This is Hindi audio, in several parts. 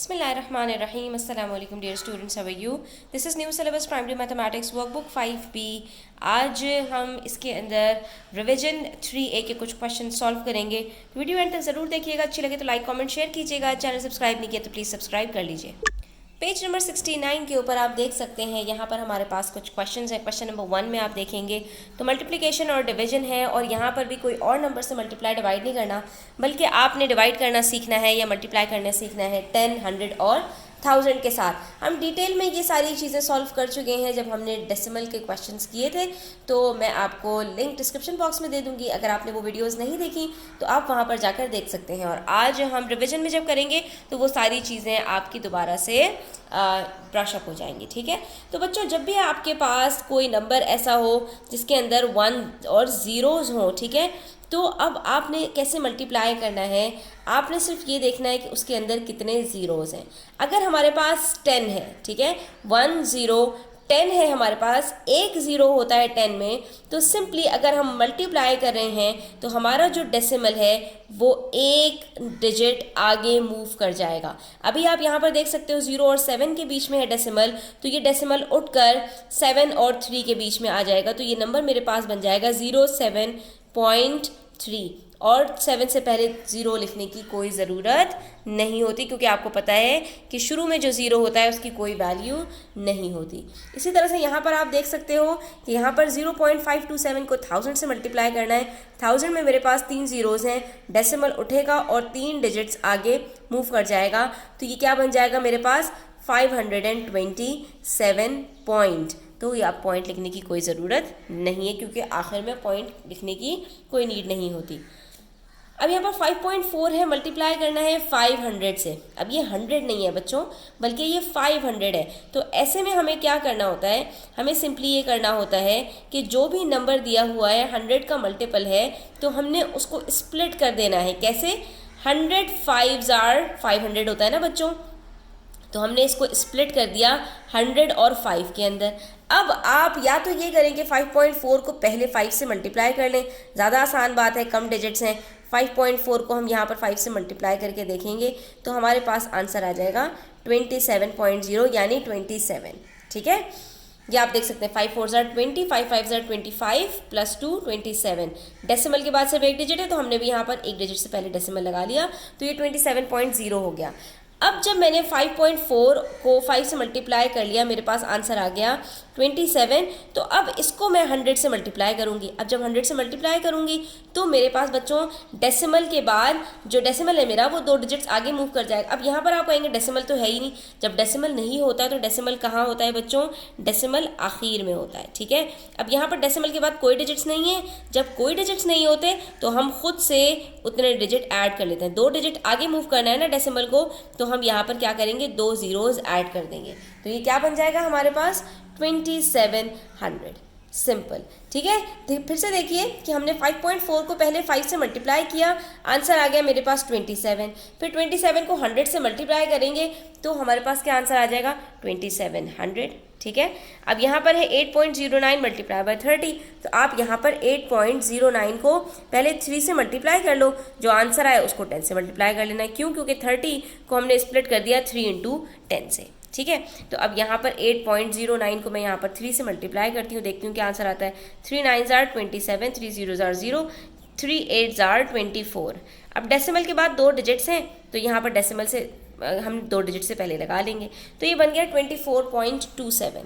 Bismillahirrahmanirrahim. Assalamu alaikum dear students, how are you? This is new syllabus primary mathematics workbook 5B. आज हम इसके अंदर रिवीजन 3A के कुछ क्वेश्चन सॉल्व करेंगे। वीडियो एंड तक ज़रूर देखिएगा, अच्छी लगे तो लाइक कमेंट शेयर कीजिएगा। चैनल सब्सक्राइब नहीं किया तो प्लीज़ सब्सक्राइब कर लीजिए। पेज नंबर 69 के ऊपर आप देख सकते हैं, यहाँ पर हमारे पास कुछ क्वेश्चंस हैं। क्वेश्चन नंबर 1 में आप देखेंगे तो मल्टीप्लिकेशन और डिवीजन है, और यहाँ पर भी कोई और नंबर से मल्टीप्लाई डिवाइड नहीं करना, बल्कि आपने डिवाइड करना सीखना है या मल्टीप्लाई करना सीखना है 10, 100 और 1000 के साथ। हम डिटेल में ये सारी चीज़ें सॉल्व कर चुके हैं जब हमने डेसिमल के क्वेश्चंस किए थे, तो मैं आपको लिंक डिस्क्रिप्शन बॉक्स में दे दूँगी। अगर आपने वो वीडियोस नहीं देखी तो आप वहाँ पर जाकर देख सकते हैं। और आज हम रिवीजन में जब करेंगे तो वो सारी चीज़ें आपकी दोबारा से ब्रशअप हो जाएंगी। ठीक है, तो बच्चों जब भी आपके पास कोई नंबर ऐसा हो जिसके अंदर 1 और ज़ीरोज़ हों, ठीक है, तो अब आपने कैसे मल्टीप्लाई करना है, आपने सिर्फ ये देखना है कि उसके अंदर कितने ज़ीरोज़ हैं। अगर हमारे पास 10 है, ठीक है, 1 0 10 है हमारे पास, एक ज़ीरो होता है 10 में, तो सिंपली अगर हम मल्टीप्लाई कर रहे हैं तो हमारा जो डेसिमल है वो एक डिजिट आगे मूव कर जाएगा। अभी आप यहाँ पर देख सकते हो 0 और 7 के बीच में है डेसिमल, तो ये डेसिमल उठकर 7 और 3 के बीच में आ जाएगा। तो ये नंबर मेरे पास बन जाएगा 07.3, और 7 से पहले 0 लिखने की कोई ज़रूरत नहीं होती, क्योंकि आपको पता है कि शुरू में जो 0 होता है उसकी कोई वैल्यू नहीं होती। इसी तरह से यहाँ पर आप देख सकते हो कि यहाँ पर 0.527 को 1000 से मल्टीप्लाई करना है। 1000 में मेरे पास 3 ज़ीरोज़ हैं, डेसिमल उठेगा और 3 डिजिट्स आगे मूव कर जाएगा। तो ये क्या बन जाएगा मेरे पास 527 पॉइंट। तो ये आप पॉइंट लिखने की कोई ज़रूरत नहीं है, क्योंकि आखिर में पॉइंट लिखने की कोई नीड नहीं होती। अब यहाँ पर 5.4 है, मल्टीप्लाई करना है 500 से। अब ये 100 नहीं है बच्चों, बल्कि ये 500 है। तो ऐसे में हमें क्या करना होता है, हमें सिंपली ये करना होता है कि जो भी नंबर दिया हुआ है 100 का मल्टीपल है, तो हमने उसको स्प्लिट कर देना है। कैसे? 100 5s are 500 होता है ना बच्चों, तो हमने इसको स्प्लिट कर दिया 100 और 5 के अंदर। अब आप या तो ये करें कि 5.4 को पहले 5 से मल्टीप्लाई कर लें, ज़्यादा आसान बात है, कम डिजिट्स हैं। 5.4 को हम यहाँ पर 5 से मल्टीप्लाई करके देखेंगे तो हमारे पास आंसर आ जाएगा 27.0, यानी 27। ठीक है, ये आप देख सकते हैं 5 4s are 20, 5 5s are 25 + 2 27। Decimal के बाद सिर्फ एक डिजिट है, तो हमने भी यहाँ पर एक डिजिट से पहले डेसिमल लगा लिया, तो ये 27.0 हो गया। अब जब मैंने 5.4 को 5 से मल्टीप्लाई कर लिया, मेरे पास आंसर आ गया 27। तो अब इसको मैं 100 से मल्टीप्लाई करूंगी। अब जब 100 से मल्टीप्लाई करूंगी तो मेरे पास बच्चों डेसिमल के बाद जो डेसिमल है मेरा वो 2 डिजिट्स आगे मूव कर जाएगा। अब यहाँ पर आप कहेंगे डेसिमल तो है ही नहीं। जब डेसिमल नहीं होता है तो डेसिमल कहाँ होता है बच्चों? डेसिमल आखिर में होता है। ठीक है, अब यहाँ पर डेसिमल के बाद कोई डिजिट्स नहीं है। जब कोई डिजिट्स नहीं होते तो हम खुद से उतने डिजिट ऐड कर लेते हैं। 2 डिजिट आगे मूव करना है ना डेसिमल को, तो हम यहाँ पर क्या करेंगे, 2 ज़ीरोज़ ऐड कर देंगे। तो ये क्या बन जाएगा हमारे पास 2700। सिंपल। ठीक है, फिर से देखिए कि हमने 5.4 को पहले 5 से मल्टीप्लाई किया, आंसर आ गया मेरे पास 27। फिर 27 को 100 से मल्टीप्लाई करेंगे तो हमारे पास क्या आंसर आ जाएगा 2700। ठीक है, अब यहाँ पर है 8.09 मल्टीप्लाई बाय 30, तो आप यहाँ पर 8.09 को पहले 3 से मल्टीप्लाई कर लो, जो आंसर आए उसको 10 से मल्टीप्लाई कर लेना है। क्यों? क्योंकि 30 को हमने स्प्लिट कर दिया 3 × 10 से। ठीक है, तो अब यहाँ पर 8.09 को मैं यहाँ पर 3 से मल्टीप्लाई करती हूँ, देखती हूँ क्या आंसर आता है। 3 9s are 27, 3 0s are 0, 3 8s are 24। अब डेसिमल के बाद 2 डिजिट्स हैं, तो यहाँ पर डेसिमल से हम 2 डिजिट से पहले लगा लेंगे, तो ये बन गया 24.27।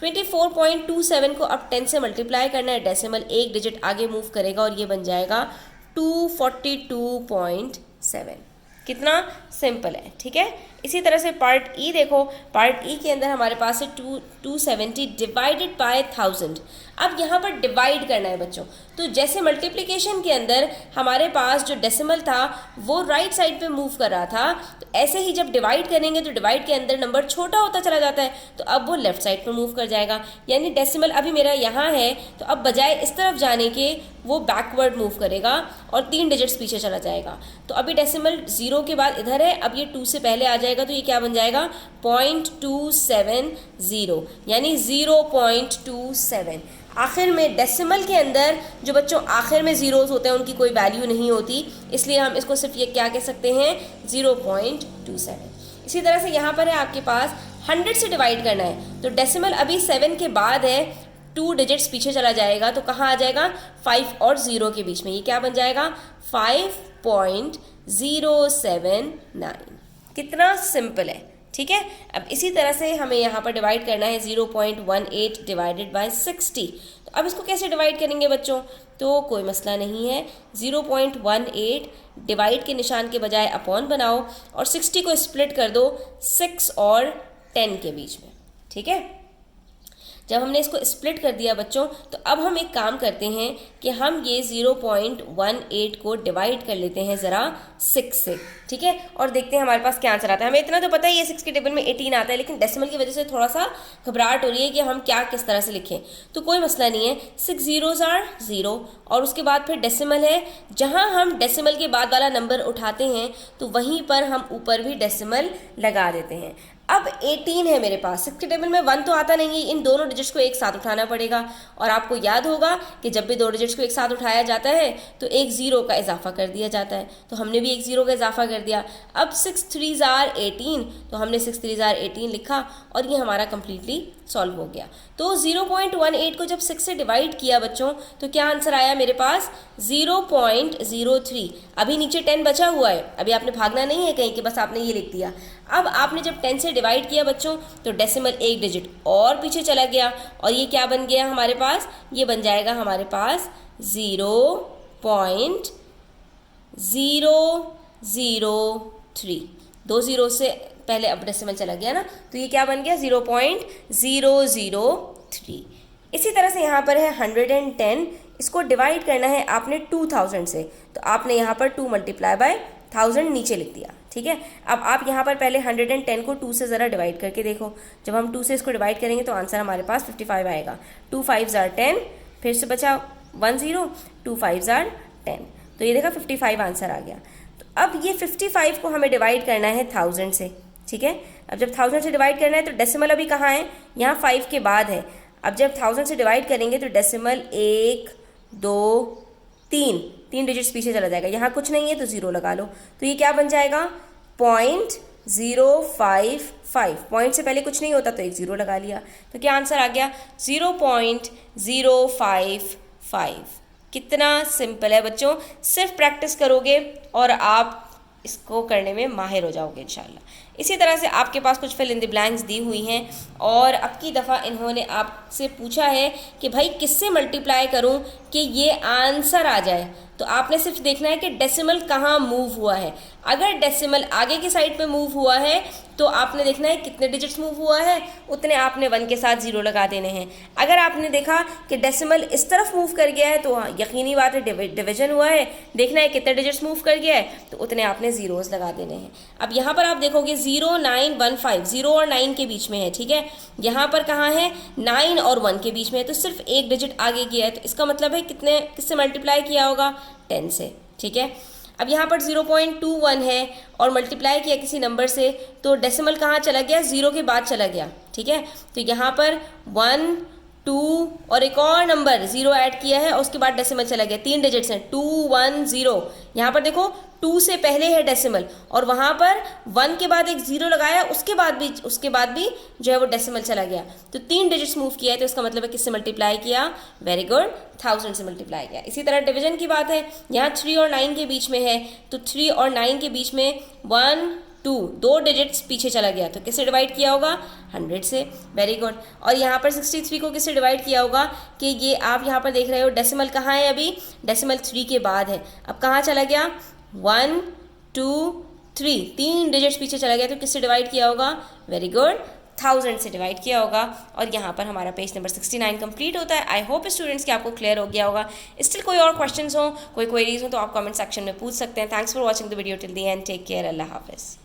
24.27 को अब 10 से मल्टीप्लाई करना है, डेसिमल एक डिजिट आगे मूव करेगा और ये बन जाएगा 242.7। कितना सिंपल है। ठीक है, इसी तरह से पार्ट ई देखो, पार्ट ई के अंदर हमारे पास है 270 डिवाइडेड बाय 1000। अब यहाँ पर डिवाइड करना है बच्चों, तो जैसे मल्टीप्लिकेशन के अंदर हमारे पास जो डेसिमल था वो राइट साइड पे मूव कर रहा था, तो ऐसे ही जब डिवाइड करेंगे तो डिवाइड के अंदर नंबर छोटा होता चला जाता है, तो अब वो लेफ्ट साइड पे मूव कर जाएगा। यानी डेसिमल अभी मेरा यहाँ है, तो अब बजाय इस तरफ जाने के वो बैकवर्ड मूव करेगा और 3 डिजिट्स पीछे चला जाएगा। तो अभी डेसिमल 0 के बाद इधर है, अब ये 2 से पहले आ जाएगा, तो ये क्या बन जाएगा 0.270, यानी 0.27। आखिर में डेसिमल के अंदर जो बच्चों आखिर में ज़ीरोज़ होते हैं उनकी कोई वैल्यू नहीं होती, इसलिए हम इसको सिर्फ ये क्या कह सकते हैं 0.27। इसी तरह से यहाँ पर है आपके पास 100 से डिवाइड करना है, तो डेसिमल अभी 7 के बाद है, 2 डिजिट्स पीछे चला जाएगा तो कहाँ आ जाएगा, 5 और 0 के बीच में, ये क्या बन जाएगा, 5.079। कितना सिंपल है, ठीक है। अब इसी तरह से हमें यहाँ पर डिवाइड करना है 0.18 डिवाइडेड बाय 60। तो अब इसको कैसे डिवाइड करेंगे बच्चों, तो कोई मसला नहीं है, 0.18 डिवाइड के निशान के बजाय अपॉन बनाओ और 60 को स्प्लिट कर दो 6 और 10 के बीच में, ठीक है। जब हमने इसको स्प्लिट कर दिया बच्चों, तो अब हम एक काम करते हैं कि हम ये 0.18 को डिवाइड कर लेते हैं ज़रा 6 से, ठीक है, और देखते हैं हमारे पास क्या आंसर आता है। हमें इतना तो पता ही है 6 के टेबल में 18 आता है, लेकिन डेसिमल की वजह से थोड़ा सा घबराहट हो रही है कि हम क्या किस तरह से लिखें। तो कोई मसला नहीं है, 6 zeros are 0 और उसके बाद फिर डेसिमल है, जहाँ हम डेसिमल के बाद वाला नंबर उठाते हैं तो वहीं पर हम ऊपर भी डेसिमल लगा देते हैं। अब 18 है मेरे पास, 6 के टेबल में 1 तो आता नहीं, इन दोनों डिजिट्स को एक साथ उठाना पड़ेगा और आपको याद होगा कि जब भी 2 डिजिट्स को एक साथ उठाया जाता है तो एक 0 का इजाफा कर दिया जाता है, तो हमने भी एक 0 का इजाफा कर दिया। अब 6 3s are 18, तो हमने 6 3s are 18 लिखा और ये हमारा कम्प्लीटली सॉल्व हो गया। तो 0.18 को जब 6 से डिवाइड किया बच्चों, तो क्या आंसर आया मेरे पास, 0.03। अभी नीचे 10 बचा हुआ है, अभी आपने भागना नहीं है कहीं कि बस आपने ये लिख दिया। अब आपने जब 10 से डिवाइड किया बच्चों, तो डेसिमल एक डिजिट और पीछे चला गया और ये क्या बन गया हमारे पास, ये बन जाएगा हमारे पास 0.003। 2 0 से पहले अब डेसिमल चला गया ना, तो ये क्या बन गया, 0.003। इसी तरह से यहाँ पर है 110, इसको डिवाइड करना है आपने 2000 से, तो आपने यहाँ पर 2 मल्टीप्लाई बाय 1000 नीचे लिख दिया, ठीक है। अब आप यहाँ पर पहले 110 को 2 से ज़रा डिवाइड करके देखो, जब हम 2 से इसको डिवाइड करेंगे तो आंसर हमारे पास 55 आएगा। 2 5s are 10, फिर से बचा 1 0, 2 5s are 10, तो ये देखा 55 आंसर आ गया। तो अब ये 55 को हमें डिवाइड करना है 1000 से, ठीक है। अब जब 1000 से डिवाइड करना है तो डेसिमल अभी कहाँ है, यहाँ 5 के बाद है। अब जब 1000 से डिवाइड करेंगे तो डेसिमल 1 2 3 डिजिट्स पीछे चला जाएगा, यहाँ कुछ नहीं है तो 0 लगा लो, तो ये क्या बन जाएगा, 0.055। पॉइंट से पहले कुछ नहीं होता तो एक 0 लगा लिया, तो क्या आंसर आ गया, 0.055। कितना सिंपल है बच्चों, सिर्फ प्रैक्टिस करोगे और आप इसको करने में माहिर हो जाओगे इंशाल्लाह। इसी तरह से आपके पास कुछ फिल इन द ब्लैंक्स दी हुई हैं और अब की दफ़ा इन्होंने आपसे पूछा है कि भाई किससे मल्टीप्लाई करूं कि ये आंसर आ जाए। तो आपने सिर्फ देखना है कि डेसिमल कहाँ मूव हुआ है। अगर डेसिमल आगे की साइड पे मूव हुआ है तो आपने देखना है कितने डिजिट्स मूव हुआ है, उतने आपने 1 के साथ 0 लगा देने हैं। अगर आपने देखा कि डेसिमल इस तरफ मूव कर गया है तो यकीनी बात है डिवीजन हुआ है, देखना है कितने डिजिट्स मूव कर गया है तो उतने आपने ज़ीरोज़ लगा देने हैं। अब यहाँ पर आप देखोगे 0 9 1 5, 0 और 9 के बीच में है, ठीक है। यहाँ पर कहाँ है, 9 और 1 के बीच में है, तो सिर्फ एक डिजिट आगे किया है, तो इसका मतलब है किससे मल्टीप्लाई किया होगा, 10 से, ठीक है। अब यहाँ पर 0.21 है और मल्टीप्लाई किया किसी नंबर से तो डेसिमल कहाँ चला गया, 0 के बाद चला गया, ठीक है। तो यहाँ पर 1 2 और एक और नंबर 0 ऐड किया है और उसके बाद डेसिमल चला गया, 3 डिजिट्स हैं 2 1 0। यहाँ पर देखो 2 से पहले है डेसिमल और वहाँ पर 1 के बाद एक 0 लगाया, उसके बाद भी जो है वो डेसिमल चला गया, तो 3 डिजिट्स मूव किया है, तो इसका मतलब है किससे मल्टीप्लाई किया, वेरी गुड, 1000 से मल्टीप्लाई किया। इसी तरह डिवीजन की बात है, यहाँ 3 और 9 के बीच में है, तो 3 और 9 के बीच में 1 2 2 डिजिट्स पीछे चला गया, तो किससे डिवाइड किया होगा, 100 से, वेरी गुड। और यहाँ पर 63 को किससे डिवाइड किया होगा कि ये आप यहाँ पर देख रहे हो डेसिमल कहाँ है, अभी डेसिमल 3 के बाद है, अब कहाँ चला गया, 1 2 3 डिजिट्स पीछे चला गया, तो किससे डिवाइड किया होगा, वेरी गुड, 1000 से डिवाइड किया होगा। और यहाँ पर हमारा पेज नंबर 69 कंप्लीट होता है। आई होप स्टूडेंट्स कि आपको क्लियर हो गया होगा। स्टिल कोई और क्वेश्चंस हो, कोई क्वेरीज हो तो आप कमेंट सेक्शन में पूछ सकते हैं। Thanks for watching the video till the end, take care, अल्लाह हाफिज़।